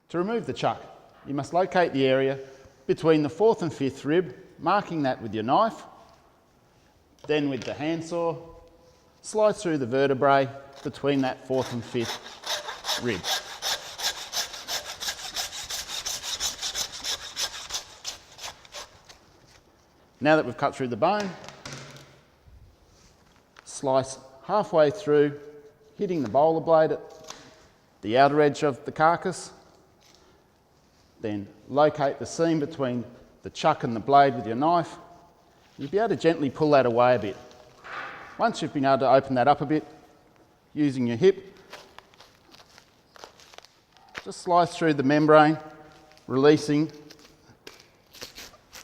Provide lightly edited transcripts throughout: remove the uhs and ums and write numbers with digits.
To remove the chuck, you must locate the area between the 4th and 5th rib, marking that with your knife. Then with the handsaw, slice through the vertebrae between that 4th and 5th rib. Now that we've cut through the bone, slice halfway through, hitting the bowler blade at the outer edge of the carcass. Then locate the seam between the chuck and the blade with your knife. You'll be able to gently pull that away a bit. Once you've been able to open that up a bit, using your hip, just slice through the membrane, releasing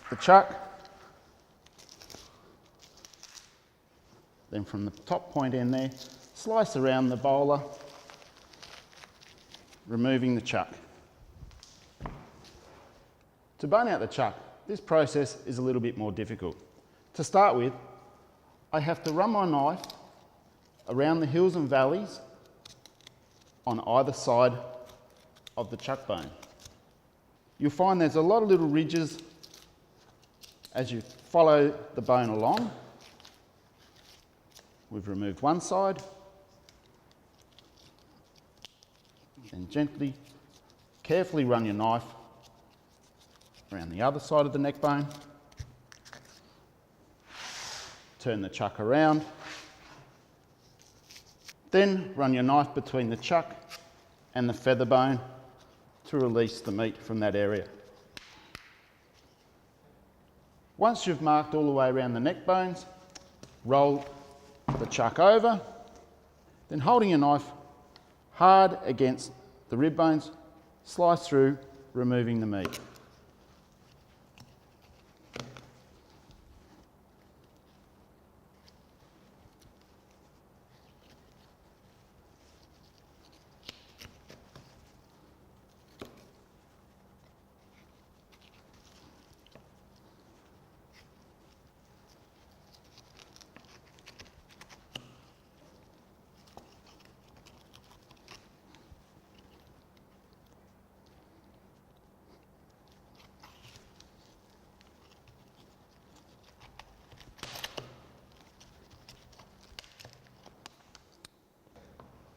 the chuck. Then from the top point end there, slice around the bowler, removing the chuck. To bone out the chuck, this process is a little bit more difficult. To start with, I have to run my knife around the hills and valleys on either side of the chuck bone. You'll find there's a lot of little ridges as you follow the bone along. We've removed one side, and gently, carefully run your knife around the other side of the neck bone. Turn the chuck around. Then run your knife between the chuck and the feather bone to release the meat from that area. Once you've marked all the way around the neck bones, roll the chuck over, then holding your knife hard against the rib bones, slice through, removing the meat.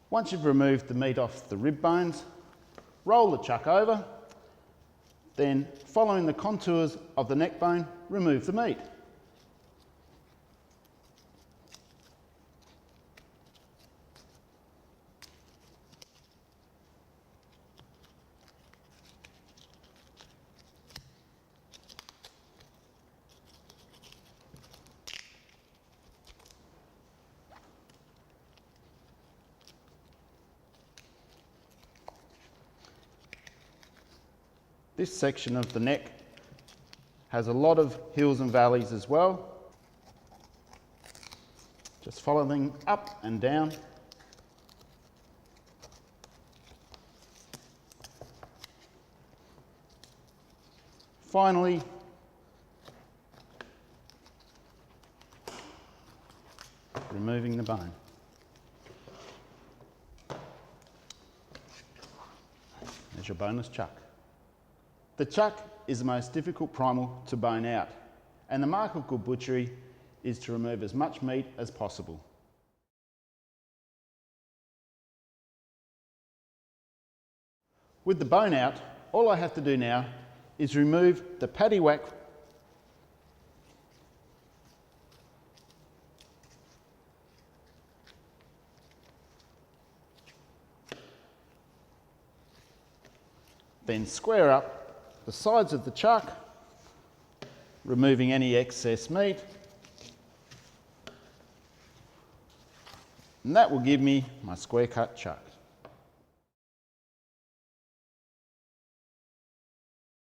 Once you've removed the meat off the rib bones, roll the chuck over, then following the contours of the neck bone, remove the meat. This section of the neck has a lot of hills and valleys as well. Just following up and down. Finally, removing the bone. There's your boneless chuck. The chuck is the most difficult primal to bone out, and the mark of good butchery is to remove as much meat as possible. With the bone out, all I have to do now is remove the paddywhack then square up the sides of the chuck, removing any excess meat, and that will give me my square cut chuck.